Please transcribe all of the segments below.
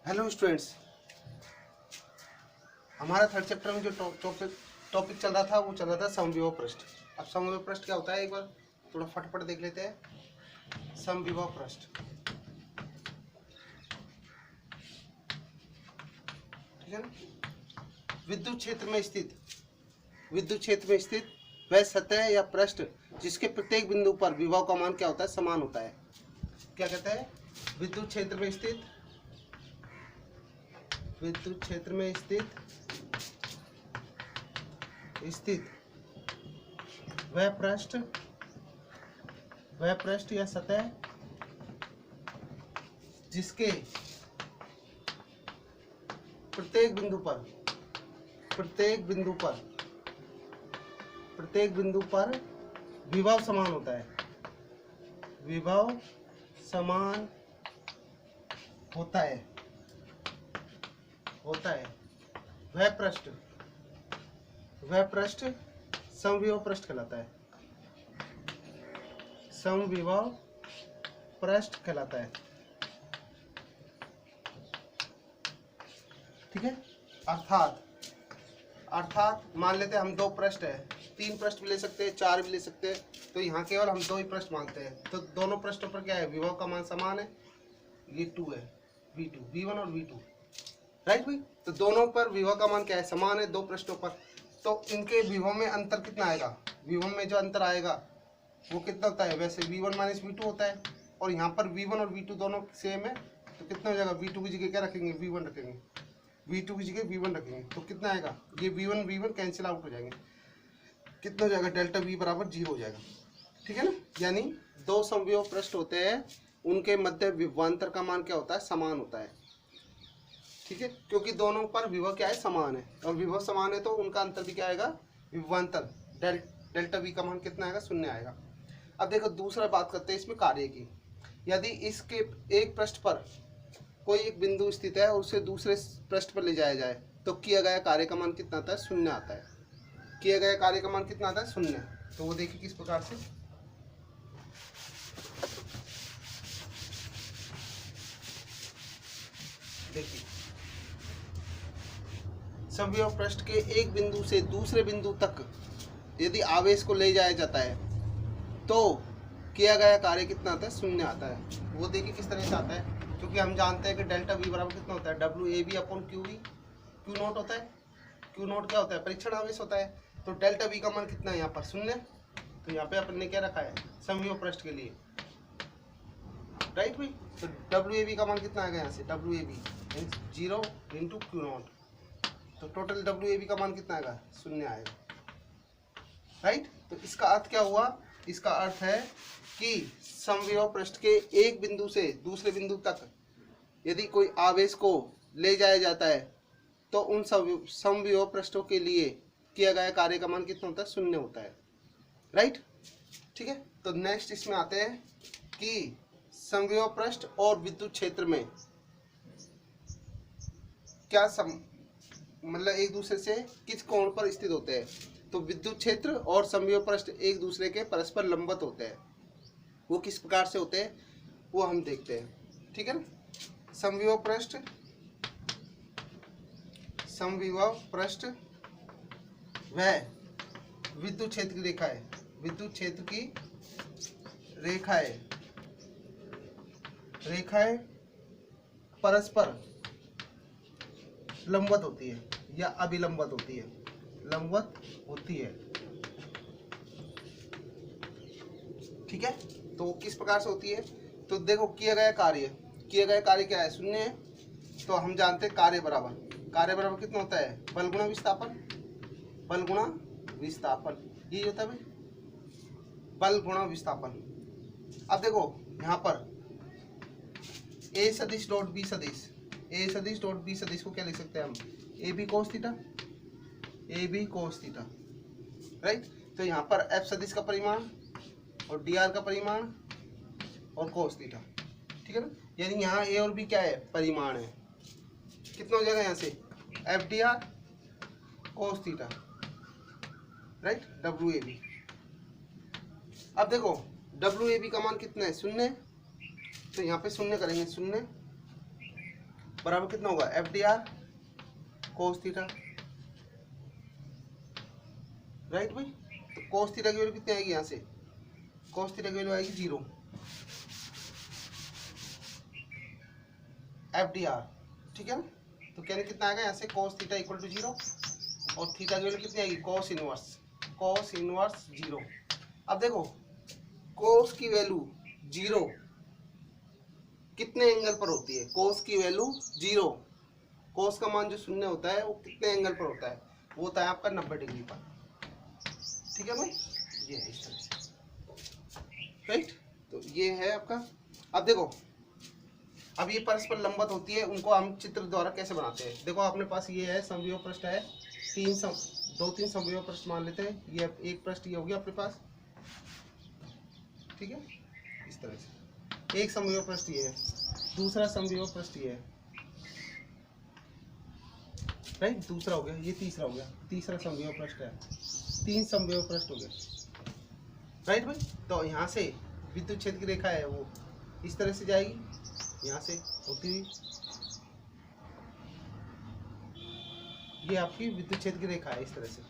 Hello students, हमारा third chapter में जो टॉपिक चल रहा था वो चल रहा था समविभव पृष्ठ। अब समविभव पृष्ठ क्या होता है एक बार थोड़ा फटाफट देख लेते हैं। समविभव पृष्ठ, ठीक है ना। विद्युत क्षेत्र में स्थित वह सतह या पृष्ठ जिसके प्रत्येक बिंदु पर विभव का मान क्या होता है, समान होता है। क्या कहते हैं? विद्युत क्षेत्र में स्थित वह पृष्ठ या सतह जिसके प्रत्येक बिंदु पर विभव समान होता है। वह पृष्ठ समविभव पृष्ठ कहलाता है। ठीक है। अर्थात मान लेते हैं हम दो पृष्ठ है, तीन पृष्ठ भी ले सकते हैं, चार भी ले सकते हैं, तो यहाँ केवल हम दो ही पृष्ठ मानते हैं। तो दोनों पृष्ठों पर क्या है, विभव का मान समान है। ये 2 है, V1 और V2, राइट भाई। तो दोनों पर विभव का मान क्या है, समान है दो पृष्ठों पर। तो इनके विभव में अंतर कितना आएगा, विभव में जो अंतर आएगा वो कितना होता है, वैसे V1 माइनस V2 होता है। और यहाँ पर V1 और V2 दोनों सेम है, तो कितना हो जाएगा, V2 की जगह क्या रखेंगे, V1 रखेंगे, V2 की जगह V1 रखेंगे, तो कितना आएगा, ये V1 कैंसिल आउट हो जाएंगे। कितना हो जाएगा, डेल्टा V बराबर 0 हो जाएगा। ठीक है ना। यानी दो समविभव पृष्ठ होते हैं, उनके मध्य विभवांतर का मान क्या होता है, समान होता है। ठीक है, क्योंकि दोनों पर विभव क्या है, समान है, और विभव समान है तो उनका अंतर भी क्या आएगा, विभवांतर। डेल्टा V का मान कितना आएगा, 0 आएगा। अब देखो दूसरा बात करते हैं इसमें कार्य की। यदि इसके एक पृष्ठ पर कोई एक बिंदु स्थित है और उसे दूसरे पृष्ठ पर ले जाया जाए तो किया गया कार्य का मान कितना आता है, 0 आता है। किया गया कार्य का मान कितना आता है, 0। तो वो देखिए किस प्रकार से। देखिए, समविभव पृष्ठ के एक बिंदु से दूसरे बिंदु तक यदि आवेश को ले जाया जाता है तो किया गया कार्य कितना आता है, 0 आता है। वो देखिए किस तरह से आता है, क्योंकि हम जानते हैं कि डेल्टा V बराबर कितना होता है, WAV upon QV, Q note होता है। Q नोट क्या होता है, परीक्षण आवेश होता है। तो डेल्टा V का मान कितना है यहाँ पर, 0। तो यहाँ पे अपन ने क्या रखा है, समविभव पृष्ठ के लिए, राइट भाई। तो WAV का मान कितना आएगा यहाँ से, WAV 0 इंटू Q नोट, तो टोटल WAV का मान कितना आएगा, 0 आएगा, राइट। तो इसका अर्थ क्या हुआ, इसका अर्थ है कि समविभव पृष्ठ के एक बिंदु से दूसरे बिंदु तक यदि कोई आवेश को ले जाया जाता है तो उन समविभव पृष्ठों के लिए किया गया कार्य का मान कितना होता है, 0 होता है, राइट। ठीक है। तो नेक्स्ट इसमें आते हैं कि समविभव पृष्ठ और विद्युत क्षेत्र में क्या मतलब एक दूसरे से किस कोण पर स्थित होते हैं। तो विद्युत क्षेत्र और समविभव पृष्ठ एक दूसरे के परस्पर लंबवत होते हैं। वो किस प्रकार से होते हैं वो हम देखते हैं, ठीक है ना। समविभव पृष्ठ वह विद्युत क्षेत्र की रेखा है, रेखाएं परस्पर लंबवत होती है या अभिलंबवत होती है, लंबवत होती है। ठीक है। तो किस प्रकार से होती है, तो देखो किया गया कार्य क्या है, 0 है। तो हम जानते हैं कार्य बराबर कितना होता है, बल गुणा विस्थापन, ये होता है भाई, बल गुणा विस्थापन। अब देखो यहाँ पर A सदिश डॉट B सदिश को क्या लिख सकते हैं हम, AB cos थीटा, राइट। तो यहाँ पर F सदिश का परिमाण और dr का परिमाण और cos थीटा, ठीक है ना। यानी यहाँ A और B क्या है, परिमाण है। कितना हो जाएगा यहाँ से, FDr cos theta, right, WAB। अब देखो WAB का मान कितना है, 0। तो यहाँ पे 0 करेंगे, 0 बराबर कितना होगा एफ डी आर कोस थीटा, राइट भाई। तो कोस थीटा की वैल्यू कितनी आएगी यहाँ से, कोस थीटा की वैल्यू आएगी 0 एफ डी आर, ठीक है ना। तो कहने कितना आएगा यहाँ से कोस थीटा इक्वल टू 0 और थीटा की वैल्यू कितनी आएगी कोस इनवर्स 0। अब देखो कोस की वैल्यू 0 कितने एंगल पर होती है, कोस की वैल्यू 0, कोस का मान जो शून्य होता है वो कितने एंगल पर होता है, वो होता है आपका 90 डिग्री पर, ठीक है भाई। ये है इस तरह से, राइट। तो ये है आपका। अब देखो अब ये परस्पर लंबवत होती है, उनको हम चित्र द्वारा कैसे बनाते हैं। देखो अपने पास ये है समविभव पृष्ठ है, 2-3 समविभव पृष्ठ मान लेते हैं। ये एक पृष्ठ ये हो गया अपने पास, ठीक है, इस तरह से एक समविभव पृष्ठ ये है, दूसरा समविभव पृष्ठ ये है, राइट, दूसरा हो गया, ये तीसरा हो गया, तीसरा समविभव पृष्ठ है, 3 समविभव पृष्ठ हो गए, राइट भाई। तो यहाँ से विद्युत क्षेत्र की रेखा है वो इस तरह से जाएगी, यहाँ से होती हुई ये आपकी विद्युत क्षेत्र की रेखा है इस तरह से,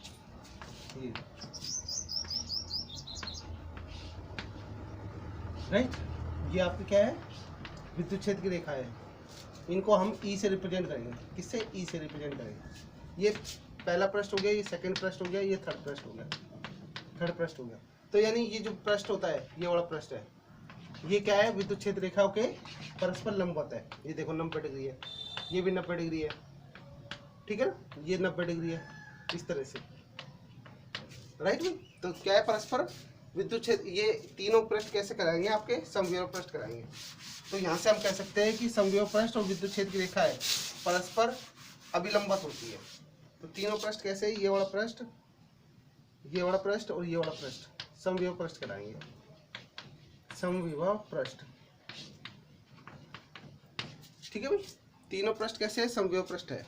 ये राइट। ये आपकी क्या है विद्युत क्षेत्र की रेखा है। इनको हम ई से रिप्रेजेंट करेंगे, किससे, ई से रिप्रेजेंट करेंगे। ये पहला पृष्ठ हो गया, ये सेकंड पृष्ठ हो गया, ये थर्ड पृष्ठ हो गया, थर्ड पृष्ठ हो गया। तो यानी ये जो पृष्ठ होता है ये वाला पृष्ठ है, ये क्या है विद्युत क्षेत्र रेखाओं के परस्पर लंबवत है। ये देखो 90 डिग्री है, ये भी 90 डिग्री है, ठीक है ना, ये 90 डिग्री है इस तरह से, राइट। तो क्या है परस्पर विद्युत क्षेत्र, ये तीनों पृष्ठ कैसे कराएंगे आपके समविभव पृष्ठ कराएंगे। तो यहाँ से हम कह सकते हैं कि समविभव पृष्ठ और विद्युत क्षेत्र की रेखा है परस्पर अभिलंबत होती है। तो तीनों पृष्ठ कैसे, ये वाला पृष्ठ, ये वाला पृष्ठ और ये वाला पृष्ठ समविभव पृष्ठ कराएंगे, समविभव पृष्ठ, ठीक है भाई। तीनों पृष्ठ कैसे है, समविभव पृष्ठ है,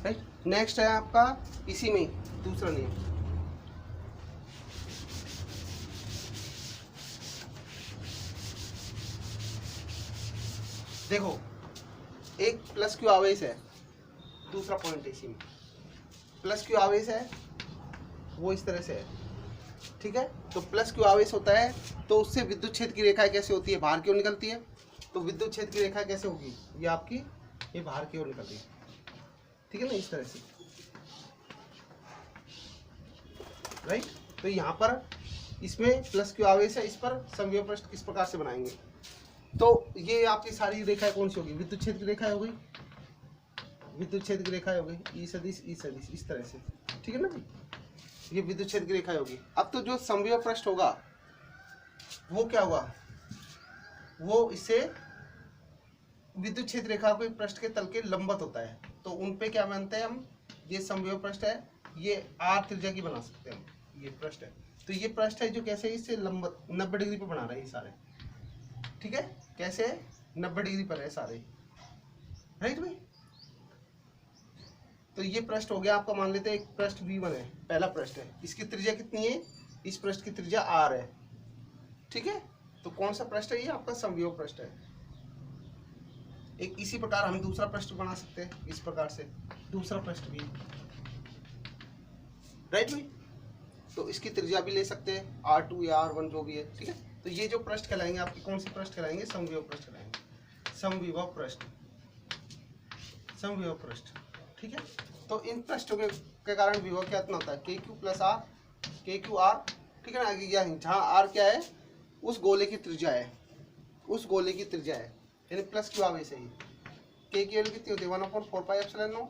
राइट। नेक्स्ट है आपका इसी में दूसरा नियम, देखो एक प्लस क्यू आवेश है, दूसरा पॉइंट इसी में प्लस क्यू आवेश है, वो इस तरह से है, ठीक है। तो प्लस क्यू आवेश होता है तो उससे विद्युत क्षेत्र की रेखा कैसे होती है, बाहर की ओर निकलती है। तो विद्युत क्षेत्र की रेखा कैसे होगी, ये आपकी ये बाहर की ओर निकलती है, ठीक है ना, इस तरह से, राइट। तो यहाँ पर इसमें प्लस क्यू आवेश है, इस पर समविभव पृष्ठ किस प्रकार से बनाएंगे। तो ये आपकी सारी रेखाएं कौन सी होगी, विद्युत क्षेत्र की रेखा हो गई, विद्युत क्षेत्र की रेखा हो गई, ई सदिश इस तरह से, ठीक है ना, ये विद्युत क्षेत्र की रेखा होगी। अब तो जो समविभव पृष्ठ होगा वो क्या होगा, वो इससे विद्युत क्षेत्र रेखा के पृष्ठ के तल के लंबवत होता है। तो उन पे क्या मानते हैं हम, ये समविभव पृष्ठ है, ये आर त्रिज्या की बना सकते हैं हम, ये पृष्ठ है। तो ये पृष्ठ है जो कैसे इससे लंबवत 90 डिग्री पे बना रहे हैं ये सारे, ठीक है, कैसे 90 डिग्री पर है सारे, राइट भाई। तो ये पृष्ठ हो गया आपका, मान लेते हैं एक पृष्ठ V1 है, पहला पृष्ठ है, इसकी त्रिज्या कितनी है, इस पृष्ठ की त्रिज्या R है, ठीक है। तो कौन सा पृष्ठ है, ये आपका समविभव पृष्ठ है। एक इसी प्रकार हम दूसरा पृष्ठ बना सकते हैं, इस प्रकार से दूसरा पृष्ठ भी, राइट भाई। तो इसकी त्रिज्या भी ले सकते हैं R2 या R1 जो भी है, ठीक है। तो ये जो पृष्ठ कहलाएंगे आपके, कौन से पृष्ठ कहलाएंगे, समविभव पृष्ठ कहलाएंगे, समविभव पृष्ठ, समविभव पृष्ठ, ठीक है। तो इन पृष्ठों के कारण विभव क्या इतना होता है, KQ plus R, KQ R, ठीक है ना। जहाँ R क्या है, उस गोले की त्रिज्या है, उस गोले की त्रिज्या है, यानी प्लस क्यू आवेश है। K की वैल्यू कितनी होती है, 1/4πε0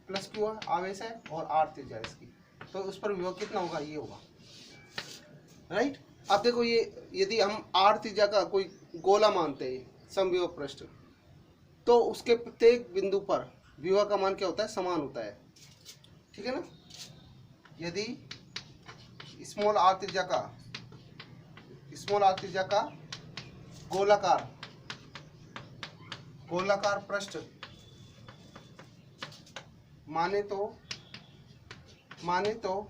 प्लस क्यू आवेश है और R त्रिज्या है इसकी। तो उस पर विभव कितना होगा, ये होगा, राइट। अब देखो ये यदि हम R त्रिज्या का कोई गोला मानते हैं समविभव पृष्ठ, तो उसके प्रत्येक बिंदु पर विभव का मान क्या होता है, समान होता है, ठीक है ना। यदि स्मॉल r त्रिज्या का गोलाकार पृष्ठ माने तो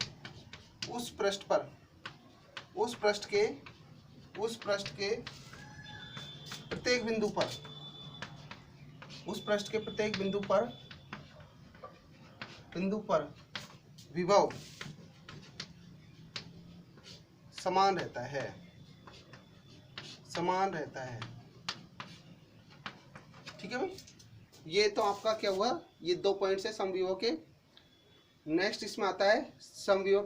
उस पृष्ठ पर उस पृष्ठ के प्रत्येक बिंदु पर, उस पृष्ठ के प्रत्येक बिंदु पर विभव समान रहता है, समान रहता है। ठीक है भाई, ये तो आपका क्या हुआ, ये 2 पॉइंट्स है समविभव के। नेक्स्ट इसमें आता है समविभव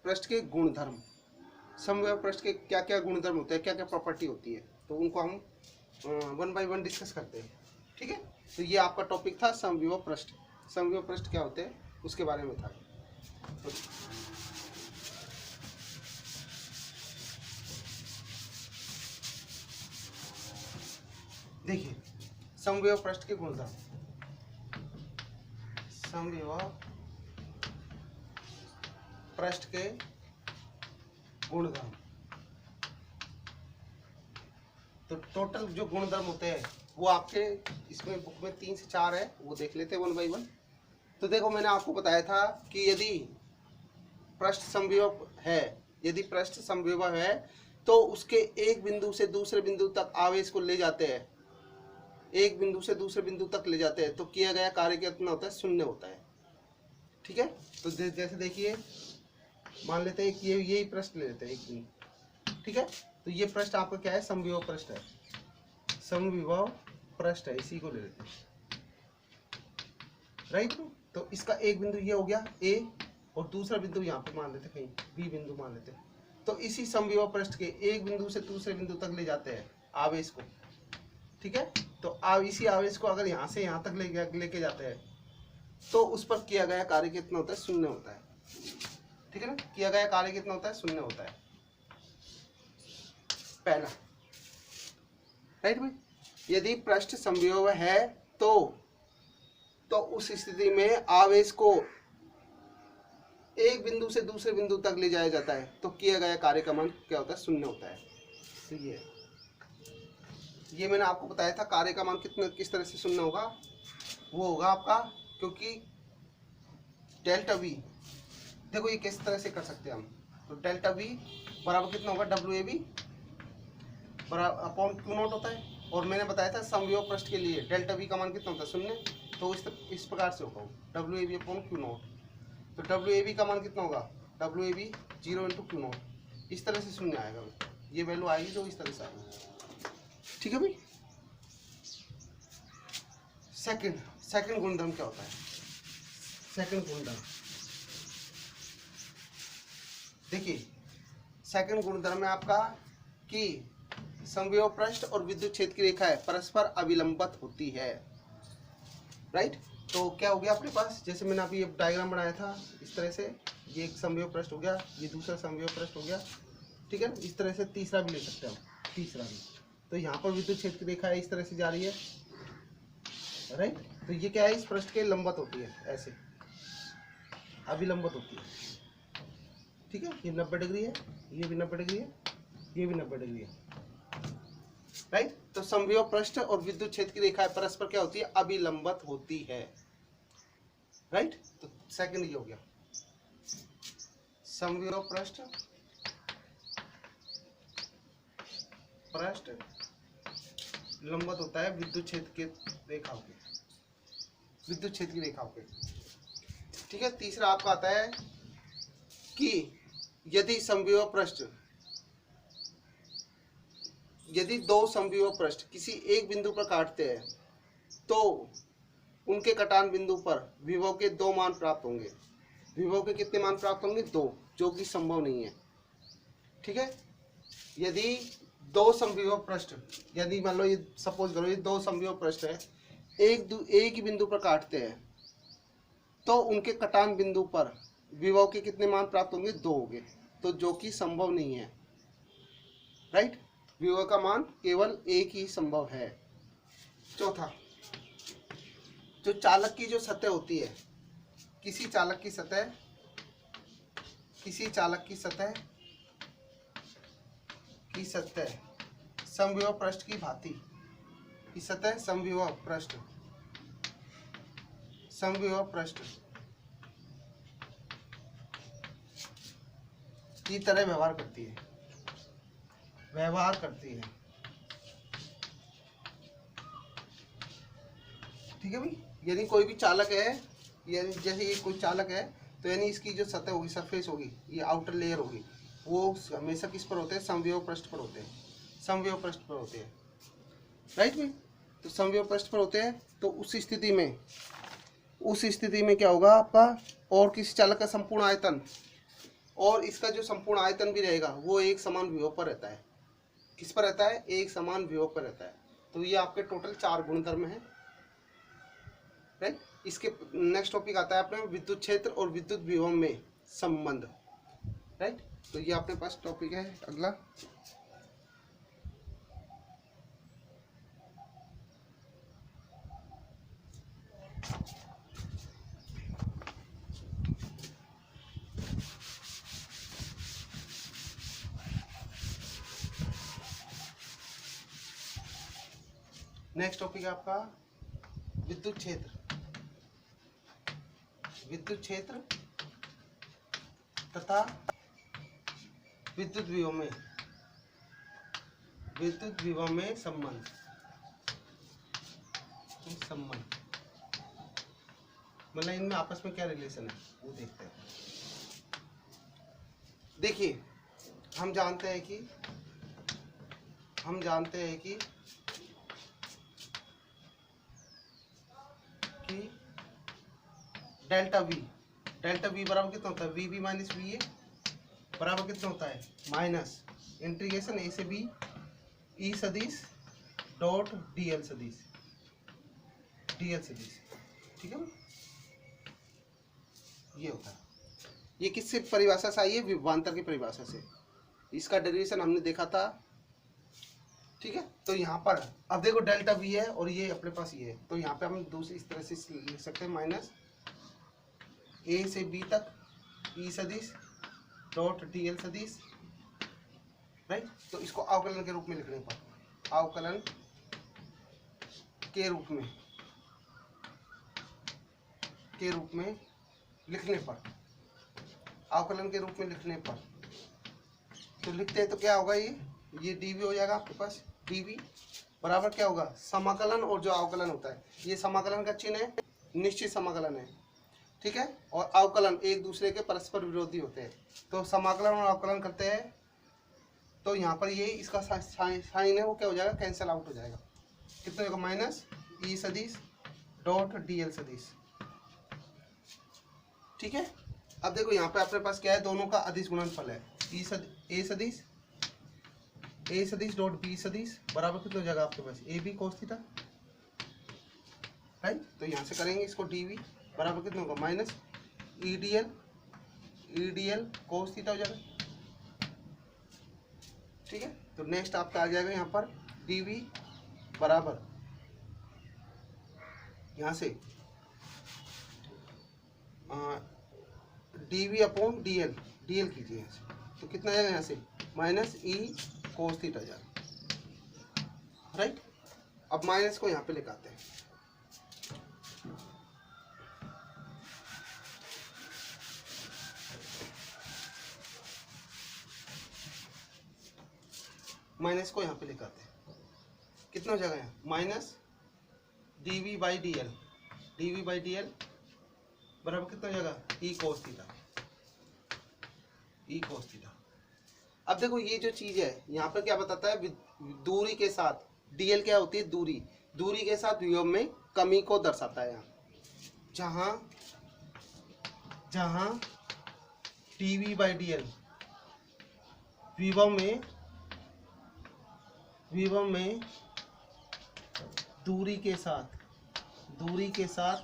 पृष्ठ के गुणधर्म। समविभव पृष्ठ के क्या क्या गुणधर्म होते हैं, क्या क्या प्रॉपर्टी होती है, तो उनको हम 1 बाय 1 डिस्कस करते हैं। ठीक है, तो ये आपका टॉपिक था समविभव पृष्ठ। समविभव पृष्ठ क्या होते हैं उसके बारे में था। तो देखिए समविभव पृष्ठ के गुणधर्म। समविभव पृष्ठ के गुणधर्म, तो टोटल जो गुणधर्म होते हैं वो आपके इसमें बुक में 3 से 4 है, वो देख लेते हैं 1 बाय 1। तो देखो मैंने आपको बताया था कि यदि पृष्ठ समविभव है, यदि पृष्ठ समविभव है तो उसके एक बिंदु से दूसरे बिंदु तक आवेश को ले जाते हैं, एक बिंदु से दूसरे बिंदु तक ले जाते हैं, तो किया गया कार्य कितना होता है, शून्य होता है। ठीक है, तो जैसे देखिए मान लेते हैं कि यही पृष्ठ ले लेते हैं एक बिंदु। ठीक है, तो ये पृष्ठ आपका क्या है, समविभव पृष्ठ है, समविभव पृष्ठ है, इसी को ले लेते हैं। राइट, तो इसका एक बिंदु ये हो गया ए, और दूसरा बिंदु यहाँ पे मान लेते कहीं बी बिंदु मान लेते हैं। तो इसी समविभव पृष्ठ के एक बिंदु से दूसरे बिंदु तक ले जाते हैं आवेश को। ठीक है, तो इसी आवेश को अगर यहाँ से यहाँ तक लेके जाते हैं तो उस पर किया गया कार्य कितना होता है, शून्य होता है। ठीक है ना, किया गया कार्य कितना होता है, शून्य होता है, पहला। राइट भाई, यदि पृष्ठ समविभव है तो उस स्थिति में आवेश को एक बिंदु से दूसरे बिंदु तक ले जाया जाता है, तो किया गया कार्य का मान क्या होता है, शून्य होता है। तो ये मैंने आपको बताया था कार्य का मान किस तरह से शून्य होगा, वो होगा आपका, क्योंकि डेल्टा वी, देखो ये किस तरह से कर सकते हैं हम, तो डेल्टा वी बराबर कितना होगा, WAV बराबर अपॉन Q नॉट होता है। और मैंने बताया था समविभव पृष्ठ के लिए डेल्टा वी का मान कितना होता है, शून्य, तो इस प्रकार से होगा WAV अपॉन Q नॉट। तो WAV का मान कितना होगा, WAV 0 × Q नॉट, इस तरह से शून्य आएगा, ये वैल्यू आएगी जो इस तरह से आएगी। ठीक है भाई, सेकंड गुणधर्म क्या होता है, सेकंड गुणधर्म देखिए, सेकंड गुणधर्म है आपका कि समविभव पृष्ठ और विद्युत क्षेत्र की रेखा है परस्पर अविलंबित होती है। राइट, तो क्या हो गया अपने पास, जैसे मैंने अभी डायग्राम बनाया था इस तरह से, ये एक समविभव पृष्ठ हो गया, ये दूसरा समविभव पृष्ठ हो गया। ठीक है, इस तरह से तीसरा भी ले सकते हैं हम, तीसरा भी। तो यहाँ पर विद्युत क्षेत्र की रेखा है, इस तरह से जा रही है। राइट, तो ये क्या है, इस पृष्ठ के लंबवत होती है, ऐसे अभिलंबित होती है। ठीक है, ये 90 डिग्री है, ये भी 90 डिग्री है, ये भी 90 डिग्री है। राइट, तो समविभव पृष्ठ और विद्युत क्षेत्र की रेखा परस्पर क्या होती है, अभिलंबित होती है। राइट, तो सेकंड ये हो गया, समविभव पृष्ठ लंबवत होता है विद्युत क्षेत्र के रेखाओं के, विद्युत क्षेत्र की रेखाओं के। ठीक है, तीसरा आपका आता है कि यदि समविभव पृष्ठ, यदि दो समविभव पृष्ठ किसी एक बिंदु पर काटते हैं तो उनके कटान बिंदु पर विभव के 2 मान प्राप्त होंगे। विभव के कितने मान प्राप्त होंगे, 2, जो कि संभव नहीं है। ठीक है, यदि दो समविभव पृष्ठ, यदि मान लो ये सपोज करो ये 2 समविभव पृष्ठ है, एक ही बिंदु पर काटते हैं तो उनके कटान बिंदु पर विभव के कितने मान प्राप्त होंगे, 2 होंगे, तो जो कि संभव नहीं है। राइट, विभव का मान केवल एक ही संभव है। चौथा, जो चालक की जो सतह होती है, किसी चालक की सतह समविभव पृष्ठ की भांति, की सतह समविभव पृष्ठ की तरह व्यवहार करती है, ठीक है भाई। यानी कोई भी चालक है, यानी जैसे ये कोई चालक है तो यानी इसकी जो सतह होगी, सरफेस होगी, ये आउटर लेयर होगी, वो हमेशा किस पर होते हैं, समविभव पृष्ठ पर होते हैं, समविभव पृष्ठ पर होते हैं, राइट भाई। तो समविभव पृष्ठ पर होते हैं, तो उस स्थिति में क्या होगा आपका, और किसी चालक का संपूर्ण आयतन और इसका जो संपूर्ण आयतन भी रहेगा वो एक समान विभव पर रहता है। किस पर रहता है, एक समान विभव पर रहता है। तो ये आपके टोटल 4 गुणधर्म है, राइट। इसके नेक्स्ट टॉपिक आता है अपने विद्युत क्षेत्र और विद्युत विभव में संबंध, राइट। तो ये अपने पास टॉपिक है अगला। नेक्स्ट टॉपिक है आपका विद्युत क्षेत्र, तथा विद्युत विभव में संबंध। मतलब इनमें आपस में क्या रिलेशन है वो देखते हैं। देखिए, हम जानते हैं कि डेल्टा वी बराबर कितना होता है, V B minus V A बराबर कितना होता है, माइनस इंटीग्रेशन ए से बी ई सदिश डॉट डी एल सदिश, ठीक है। ये होता है, ये किससे परिभाषा से आई है, विभवांतर की परिभाषा से। इसका डेरिवेशन हमने देखा था, ठीक है। तो यहाँ पर अब देखो डेल्टा वी है और ये अपने पास ये है, तो यहाँ पे हम दूसरी इस तरह से लिख सकते हैं, माइनस ए से बी तक ई सदिश डॉट डी एल सदिश, राइट। तो इसको अवकलन के रूप में लिखने पर, अवकलन के रूप में लिखने पर तो लिखते हैं तो क्या होगा, ये डीवी हो जाएगा आपके पास, डीवी बराबर क्या होगा, समाकलन और जो अवकलन होता है, ये समाकलन का चिन्ह है, निश्चित समाकलन है, ठीक है। और अवकलन एक दूसरे के परस्पर विरोधी होते हैं, तो समाकलन और अवकलन करते हैं तो यहाँ पर ये इसका साइन है वो क्या हो जाएगा, कैंसिल आउट हो जाएगा। कितना होगा, माइनस ई सदिश डॉट डी एल सदिश, ठीक है। अब देखो यहाँ पे अपने पास क्या है, दोनों का अदिश गुणनफल है, ए सदिश डॉट बी सदिश बराबर कितना हो जाएगा आपके पास, A B cos theta, right. तो यहाँ से करेंगे इसको, डीवी बराबर कितना होगा, minus E D L cos theta हो जाएगा, ठीक है। तो नेक्स्ट आपका आ जाएगा यहाँ पर डीवी बराबर यहाँ से डीवी अपॉन डीएल कीजिए यहाँ से, तो कितना आएगा यहाँ से, माइनस ई कोस थीटा जाएगा, राइट। अब माइनस को यहाँ पे लेकर आते हैं, माइनस को यहाँ पे लेकर आते हैं, कितना हो जाएगा यहाँ, minus DV by D L बराबर कितना हो जाएगा, ई कोस थीटा। अब देखो ये जो चीज है यहाँ पर क्या बताता है, दूरी के साथ डीएल क्या होती है, दूरी के साथ विभव में कमी को दर्शाता है। यहाँ जहाँ टीवी बाई डी एल विभव में दूरी के साथ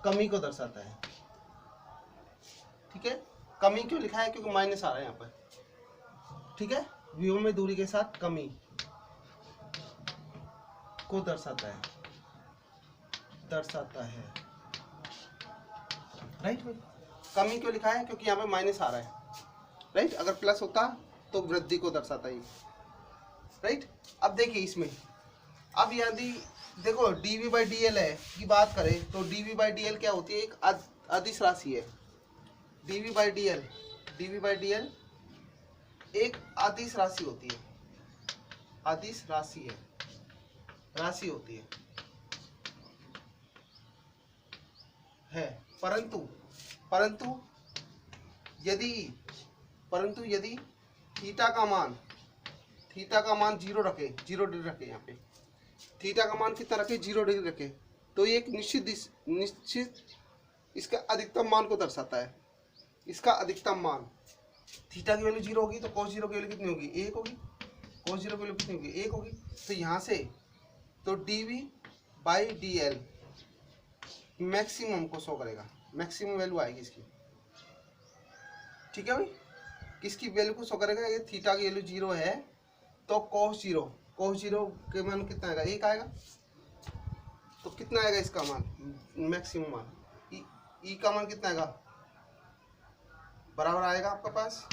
कमी को दर्शाता है, ठीक है। कमी क्यों लिखा है, क्योंकि माइनस आ रहा है यहाँ पर, ठीक है। विभव में दूरी के साथ कमी को दर्शाता है, राइट। कमी क्यों लिखा है, क्योंकि यहाँ पे माइनस आ रहा है, राइट। अगर प्लस होता तो वृद्धि को दर्शाता है, राइट। अब देखिए इसमें, अब यदि देखो dv बाई डी एल है की बात करें तो dv बाई डी एल क्या होती है, एक अदिश राशि है। dv by D L DV by D L एक अदिश राशि होती है, अदिश राशि है, राशि होती है परंतु यदि थीटा का मान 0 रखे, 0 डिग्री रखे, यहाँ पे थीटा का मान कितना रखे, 0 डिग्री रखे, तो ये एक निश्चित इसका अधिकतम मान को दर्शाता है। इसका अधिकतम मान थीटा की वैल्यू 0 होगी तो cos 0 की वैल्यू कितनी होगी, 1 होगी। cos 0 की वैल्यू कितनी होगी, 1 होगी। तो यहाँ से तो dv by D L maximum को शो करेगा, मैक्सिमम वैल्यू आएगी इसकी, ठीक है भाई। किसकी वैल्यू को शो करेगा, ये थीटा की वैल्यू 0 है तो cos 0 के मान कितना आएगा, 1 आएगा। तो कितना आएगा इसका मान, मैक्सिमम मान, ई का मान कितना आएगा, बराबर आएगा आपका पास,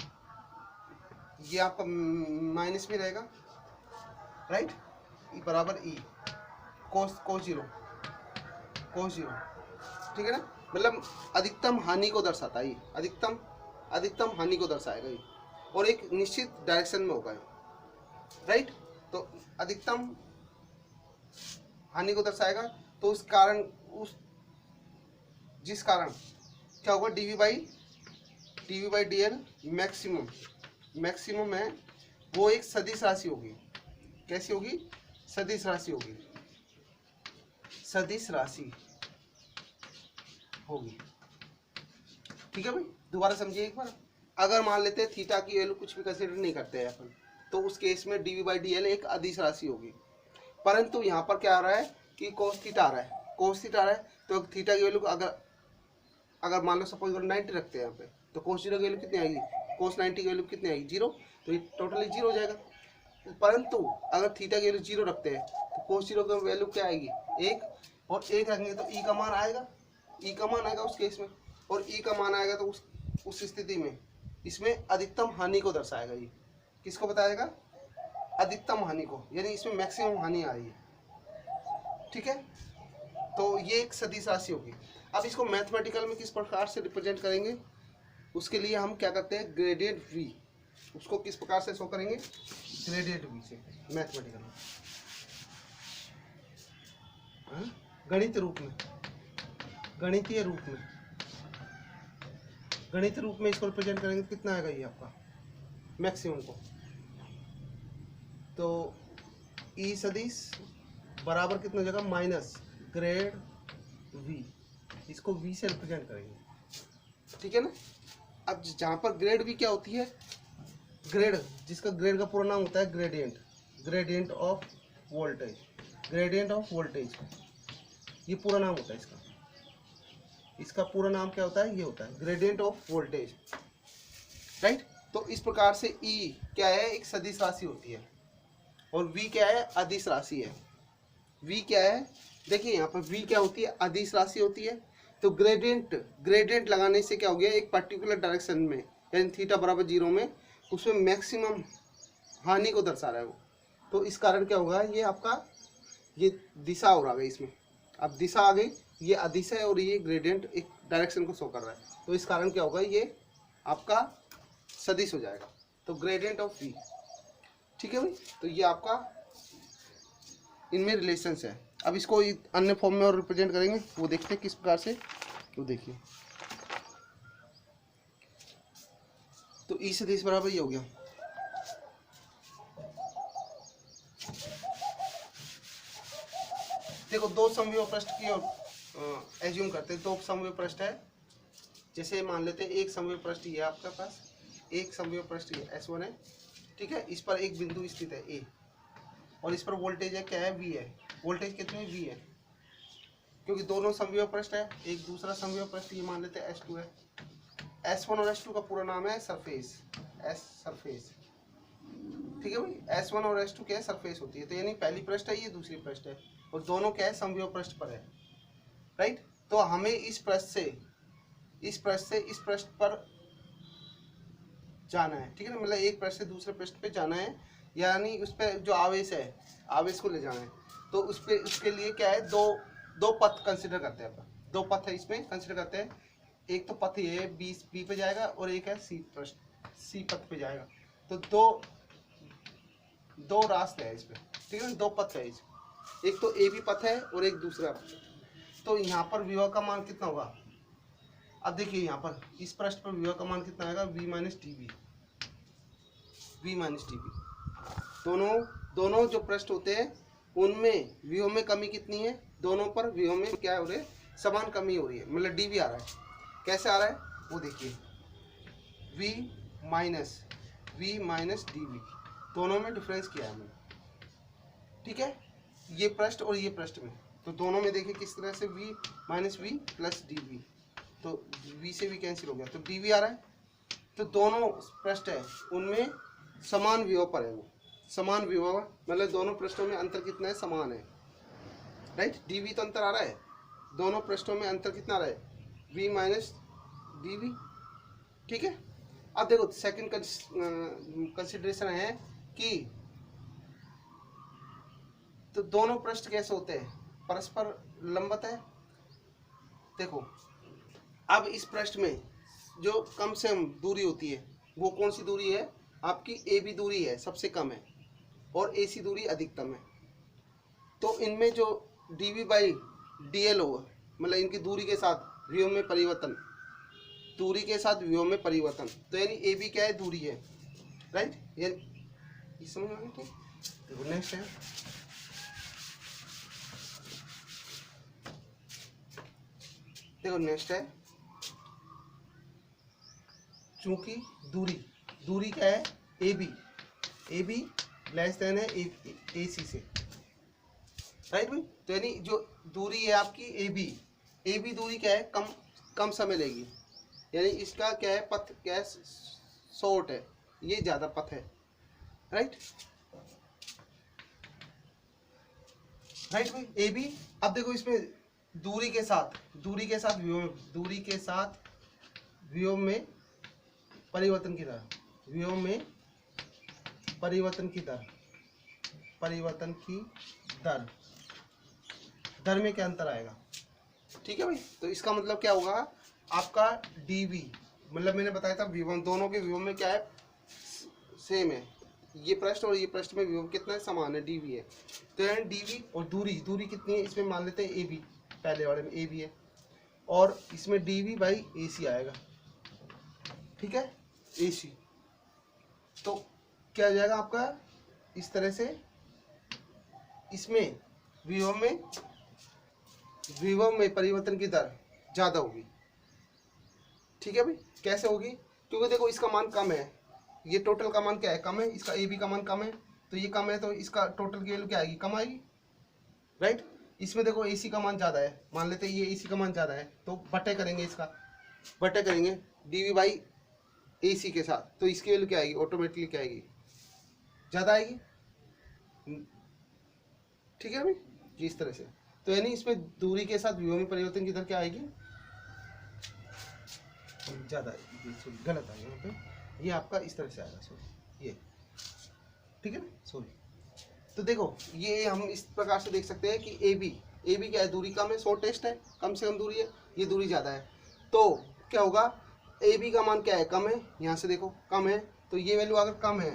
ये आपका माइनस में रहेगा, राइट। ई बराबर ई cos 0, ठीक है ना। मतलब अधिकतम हानि को दर्शाता है, अधिकतम हानि को दर्शाएगा ये, और एक निश्चित डायरेक्शन में होगा, राइट। तो अधिकतम हानि को दर्शाएगा, तो जिस कारण क्या होगा, DV by D L maximum है, वो एक सदिश राशि होगी। कैसी होगी, सदिश राशि होगी, सदिश राशि होगी, ठीक है भाई। दोबारा समझिए एक बार, अगर मान लेते हैं थीटा की वैल्यू कुछ भी कंसीडर नहीं करते हैं अपन, तो उस केस में डीवी बाई डी एल एक अदिश राशि होगी। परंतु यहाँ पर क्या आ रहा है कि cos थीटा आ रहा है, तो थीटा की वैल्यू अगर मान लो सपोज 90 रखते हैं यहाँ पे, तो cos 0 की वैल्यू कितनी आएगी, cos 90 की वैल्यू कितनी आएगी, 0। तो ये टोटली 0 हो जाएगा। परंतु अगर थीटा की वैल्यू 0 रखते हैं तो cos 0 की वैल्यू क्या आएगी, 1, और 1 रखेंगे तो ई का मान आएगा, उस केस में, और ई का मान आएगा तो उस स्थिति में इसमें अधिकतम हानि को दर्शाएगा। ये किसको बताएगा, अधिकतम हानि को, यानी इसमें मैक्सिमम हानि आ रही है, ठीक है। तो ये एक सदिश राशि होगी। अब इसको मैथमेटिकल में किस प्रकार से रिप्रेजेंट करेंगे, उसके लिए हम क्या करते हैं, ग्रेडियंट v, उसको किस प्रकार से शो करेंगे, ग्रेडियंट v से मैथमेटिकल में, गणितीय रूप में इसको रिप्रेजेंट करेंगे। कितना आएगा ये आपका मैक्सिमम को, तो ई सदिश बराबर कितना हो जाएगा, माइनस ग्रेड v, इसको v से रिप्रेजेंट करेंगे, ठीक है ना। अब जहाँ पर ग्रेड v क्या होती है, जिसका ग्रेड का पूरा नाम होता है ग्रेडियंट ऑफ वोल्टेज, ये पूरा नाम होता है इसका पूरा नाम क्या होता है, ये होता है ग्रेडियंट ऑफ वोल्टेज, राइट। तो इस प्रकार से E क्या है, एक सदिश राशि होती है, और V क्या है, अदिश राशि है। V क्या है, देखिए यहाँ पर V क्या होती है, अदिश राशि होती है। तो ग्रेडियंट लगाने से क्या हो गया, एक पर्टिकुलर डायरेक्शन में, यानी थीटा बराबर 0 में, उसमें मैक्सिमम हानि को दर्शा रहा है वो। तो इस कारण क्या होगा, ये आपका ये दिशा हो रहा है इसमें, अब दिशा आ गई, ये अदिश है और ये ग्रेडियंट एक डायरेक्शन को शो कर रहा है, तो इस कारण क्या होगा, ये आपका सदिश हो जाएगा। तो ग्रेडियंट ऑफ v, ठीक है भाई। तो ये आपका इनमें रिलेशंस है। अब इसको अन्य फॉर्म में और रिप्रेजेंट करेंगे, वो देखते हैं किस प्रकार से। तो देखिए, तो ई सदिश बराबर ये हो गया, देखो दो समविभव पृष्ठ की और एज्यूम करते हैं, दो समविभव पृष्ठ है। जैसे मान लेते हैं एक समविभव पृष्ठ ये आपके पास, एक समविभव पृष्ठ ये S1 है, ठीक है। इस पर एक बिंदु स्थित है A, और इस पर वोल्टेज है क्या है, V है। वोल्टेज कितनी है, V है, क्योंकि दोनों समविभव पृष्ठ है। एक दूसरा समविभव पृष्ठ ये मान लेते हैं S2 है। S1 और S2 का पूरा नाम है सरफेस, सरफेस, ठीक है भाई। S1 और S2 क्या है, सरफेस होती है। तो यानी पहली पृष्ठ है, ये दूसरी पृष्ठ है, और दोनों क्या है, समविभव पृष्ठ पर है, राइट। तो हमें इस पृष्ठ से इस पृष्ठ पर जाना है, ठीक है ना। मतलब एक पृष्ठ से दूसरे पृष्ठ पे जाना है, यानी उस पर जो आवेश है, आवेश को ले जाना है। तो उसके लिए क्या है, दो पथ कंसिडर करते हैं अपन, दो पथ है इसमें कंसिडर करते हैं। एक तो पथ ये बी पे जाएगा और एक है सी पथ पे जाएगा। तो दो रास्ते हैं इसमें, ठीक है, दो पथ है इसमें, एक तो ए बी पथ है और एक दूसरा पथ है। तो यहाँ पर विभव का मान कितना होगा? अब देखिए यहाँ पर इस पृष्ठ पर विभव का मान कितना आएगा? v minus D B. दोनों जो पृष्ठ होते हैं उनमें विभव में कमी कितनी है? दोनों पर विभव में क्या हो रही है? समान कमी हो रही है, मतलब डी आ रहा है। कैसे आ रहा है वो देखिए, v माइनस डी बी, दोनों में डिफरेंस किया है हमने, ठीक है, ये पृष्ठ और ये पृष्ठ में। तो दोनों में देखिए किस तरह से v minus V plus D B, तो v से v कैंसिल हो गया तो डी आ रहा है। तो दोनों पृष्ठ है उनमें समान विभव पर है, वो समान विभव, मतलब दोनों पृष्ठों में अंतर कितना है? समान है, राइट। डी तो अंतर आ रहा है, दोनों पृष्ठों में अंतर कितना आ रहा है? v माइनस डी बी, ठीक है। अब देखो सेकंड कंसिडरेशन है कि तो दोनों पृष्ठ कैसे होते हैं? परस्पर लंबवत है। देखो अब इस पृष्ठ में जो कम से कम दूरी होती है वो कौन सी दूरी है? आपकी ए बी दूरी है, सबसे कम है, और ए सी दूरी अधिकतम है। तो इनमें जो D V by D L होगा, मतलब इनकी दूरी के साथ विभव में परिवर्तन, दूरी के साथ विभव में परिवर्तन, तो यानी ए बी क्या है? दूरी है, राइट। यानी समझ में आ गया? ठीक, नेक्स्ट है, देखो नेक्स्ट है, चूंकि दूरी क्या है? ए बी लेस देन है ए सी से, राइट भाई। तो यानी जो दूरी है आपकी ए बी दूरी क्या है? कम समय लेगी, यानी इसका क्या है? पथ क्या है? शॉर्ट है, ये ज़्यादा पथ है, राइट भाई। ए बी, अब देखो इसमें दूरी के साथ विभव में परिवर्तन की दर, दर में क्या अंतर आएगा? ठीक है भाई। तो इसका मतलब क्या होगा? आपका dv, मतलब मैंने बताया था विभव, दोनों के विभव में क्या है? सेम है, ये पृष्ठ और ये पृष्ठ में विभव कितना है? समान है, dv है। तो यानी dv और दूरी कितनी है? इसमें मान लेते हैं ab, पहले वाले में ab है, और इसमें dv बाई ac आएगा, ठीक है, ac। तो क्या हो जाएगा आपका? इस तरह से इसमें विभव में परिवर्तन की दर ज़्यादा होगी, ठीक है भाई। कैसे होगी? क्योंकि देखो इसका मान कम है, ये टोटल का मान क्या है? कम है, इसका ए बी का मान कम है, तो ये कम है, तो इसका टोटल की वैल्यू क्या आएगी? कम आएगी, राइट। इसमें देखो ए सी का मान ज़्यादा है, मान लेते हैं ये ए सी का मान ज़्यादा है, तो बटे करेंगे डी वी बाई ए सी के साथ, तो इसकी वैल्यू क्या आएगी? ऑटोमेटिकली क्या आएगी? ज़्यादा आएगी, ठीक है भाई, इस तरह से। तो यानी इसमें दूरी के साथ विभव में परिवर्तन की दर क्या आएगी? ज़्यादा आएगी, गलत आएगा यहाँ पे, ये आपका इस तरह से आएगा, सॉरी, ये ठीक है ना, सॉरी। तो देखो ये हम इस प्रकार से देख सकते हैं कि ए बी क्या है? दूरी कम है, शॉर्टेस्ट है, कम से कम दूरी है, ये दूरी ज़्यादा है, तो क्या होगा? ए बी का मान क्या है? कम है, यहाँ से देखो कम है, तो ये वैल्यू अगर कम है,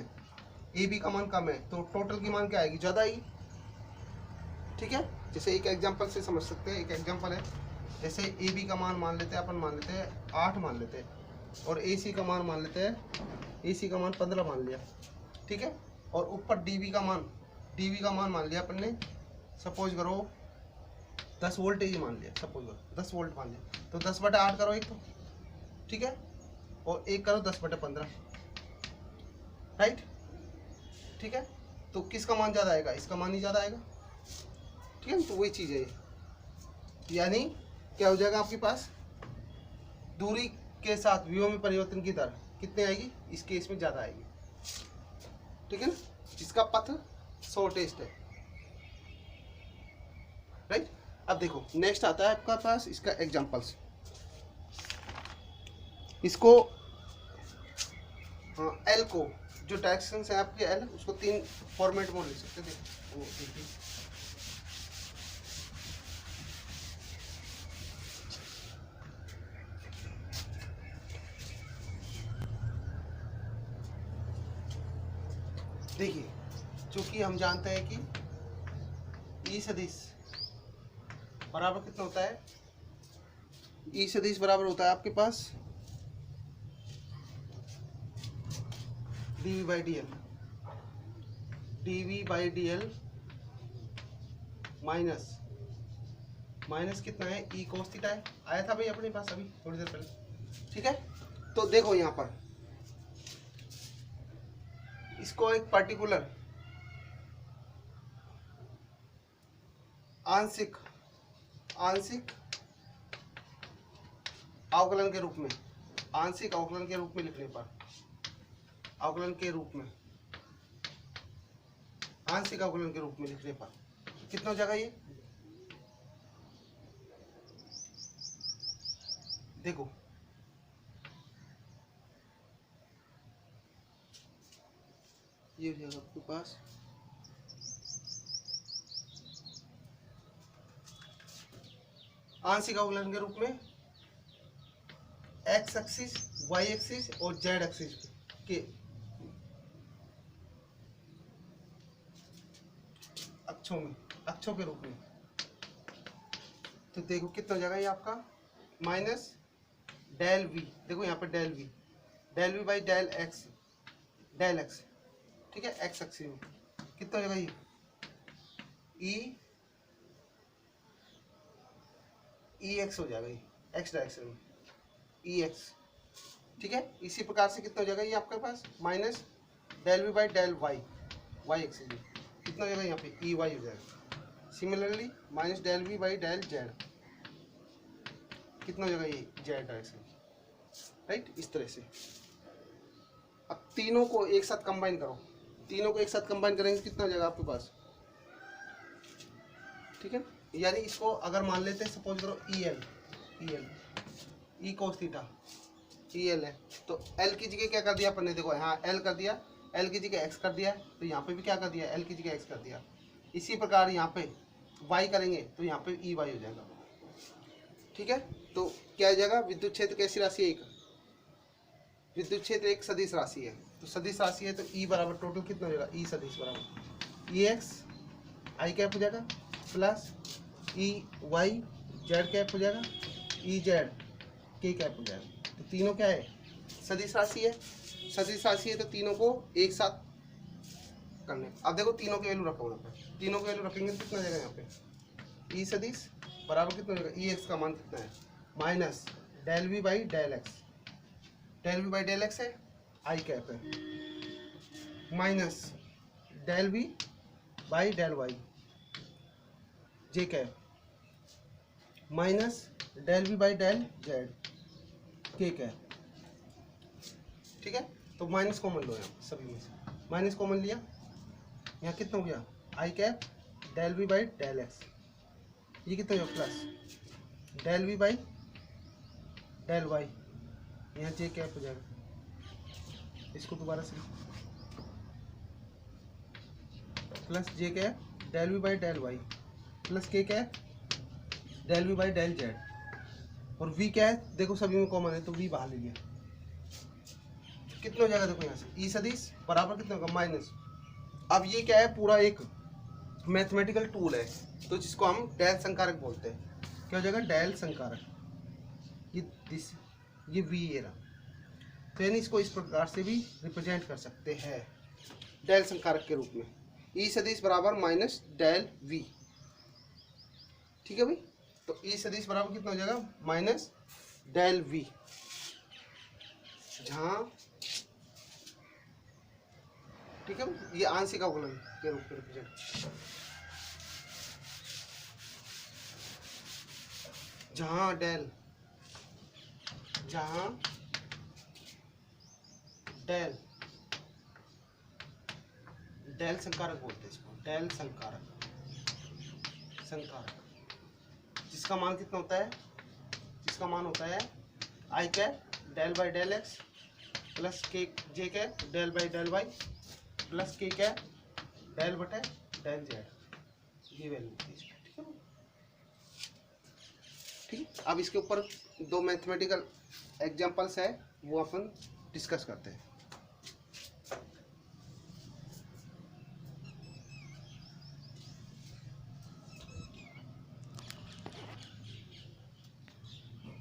ए बी का मान कम है, तो टोटल की मान क्या आएगी? ज़्यादा आएगी, ठीक है। जैसे एक एग्जांपल से समझ सकते हैं, एक एग्जांपल है, जैसे ए बी का मान मान लेते हैं 8 मान लेते हैं, और ए सी का मान मान लेते हैं, ए सी का मान 15 मान लिया, ठीक है। और ऊपर डी वी का मान मान लिया अपन ने, सपोज करो 10 वोल्टेज मान लिया, सपोज करो 10 वोल्ट मान लिया, तो 10/8 करो एक, तो ठीक है, और एक करो 10/15, राइट, ठीक है। तो किसका मान ज़्यादा आएगा? इसका मान ही ज़्यादा आएगा, ठीक है। तो वही चीज़ है, यानी क्या हो जाएगा आपके पास? दूरी के साथ विभव में परिवर्तन की दर कितनी आएगी? इस केस में ज़्यादा आएगी, ठीक है ना, जिसका पथ शॉर्टेस्ट है, राइट। अब देखो नेक्स्ट आता है आपका पास इसका एग्जांपल्स, इसको एल को, जो डायरेक्शंस है आपके एल, उसको 3 फॉर्मेट में लिख सकते थे, वो देखिए, देखिए, चूंकि हम जानते हैं कि ई सदिश बराबर कितना होता है, ई सदिश बराबर होता है आपके पास dv by D L minus कितना है, ई कोस थीटा है। आया था भाई अपने पास अभी थोड़ी देर पहले, ठीक है। तो देखो यहाँ पर इसको एक पर्टिकुलर आंशिक अवकलन के रूप में, आंशिक अवकलन के रूप में लिखने पर, अवकलन के रूप में, आंशिक अवकलन के रूप में लिखने पर कितना हो जाएगा ये, देखो ये हो जाएगा आपके पास आंशिक अवकलन के रूप में एक्स एक्सिस, वाई एक्सिस और जेड एक्सिस के अक्षों के रूप में। तो देखो कितना हो जाएगा ये आपका माइनस डेल वी, देखो यहाँ पर del V by del X, ठीक है, एक्स एक्सिस में कितना हो जाएगा ये ई एक्स हो जाएगा, ये एक्स डायरेक्शन में ई एक्स, ठीक है। इसी प्रकार से कितना हो जाएगा ये आपके पास minus del V by del Y axis में कितना हो जाएगा यहाँ पे ई वाई हो जाएगा। Similarly minus del V by del Z कितना हो जाएगा ये जेड डायरेक्शन, राइट, इस तरह से। अब तीनों को एक साथ कंबाइन करो, तीनों को एक साथ कंबाइन करेंगे कितना हो जाएगा आपके पास, ठीक है। यानी इसको अगर मान लेते हैं सपोज करो ई कोस थीटा ई एल है, तो एल की जगह क्या कर दिया अपन ने, देखो यहाँ एल कर दिया, एल की जगह एक्स कर दिया, तो यहाँ पे भी क्या कर दिया, एल की जगह एक्स कर दिया। इसी प्रकार यहाँ पे वाई करेंगे तो यहाँ पे ई वाई हो जाएगा, ठीक है। तो क्या हो जाएगा, विद्युत क्षेत्र कैसी राशि है, एक विद्युत क्षेत्र एक सदिश राशि है, तो सदिश राशि है तो ई बराबर टोटल कितना हो जाएगा, ई सदिश बराबर ई एक्स आई कैप हो जाएगा प्लस ई वाई जेड कैप हो जाएगा, ई जेड के कैप हो जाएगा। तो तीनों क्या है, सदिश राशि है, सदिश राशि है तो तीनों को एक साथ करने। अब देखो तीनों के वैल्यू रखो, यहाँ पे तीनों के वैल्यू रखेंगे तो कितना हो जाएगा यहाँ पे ई सदिश बराबर कितना हो जाएगा, ई एक्स का मान कितना है minus del V by del X, del V by del X है आई कैप है, minus del V by del Y J cap, minus del V by del Z K cap, ठीक है। तो माइनस कॉमन लो यहाँ सभी में से, minus common लिया, यहाँ कितना हो गया I cap del V by del X, ये कितना हो गया plus del V by del Y, यहाँ जे कैप हो जाएगा, इसको दोबारा से plus J cap del V by del Y plus K cap del V by del Z, और वी क्या है देखो सभी में कॉमन है तो वी बाहर ले लिया, कितना हो जाएगा देखो यहाँ से ई सदिश बराबर कितना होगा माइनस। अब ये क्या है, पूरा एक मैथमेटिकल टूल है तो जिसको हम डेल संकारक बोलते हैं, क्या हो जाएगा डेल संकारक, ये वी ये रहा, तो यानी इसको इस प्रकार से भी रिप्रेजेंट कर सकते हैं डेल संकारक के रूप में, ई सदिश बराबर माइनस डेल वी, ठीक है भाई। तो ई सदिश बराबर कितना हो जाएगा माइनस डेल वी, जहां ठीक है ये आंशिक अवकलन के रूप में रिप्रेजेंट, जहां डेल डेल संकारक बोलते हैं इसको, डेल संकारक जिसका मान कितना होता है, जिसका मान होता है I cap del by del X plus के J cap del by del Y plus K cap del बटे डेल जेड, ये वैल्यू ठीक है। ठीक, अब इसके ऊपर दो मैथमेटिकल एग्जांपल्स है वो अपन डिस्कस करते हैं।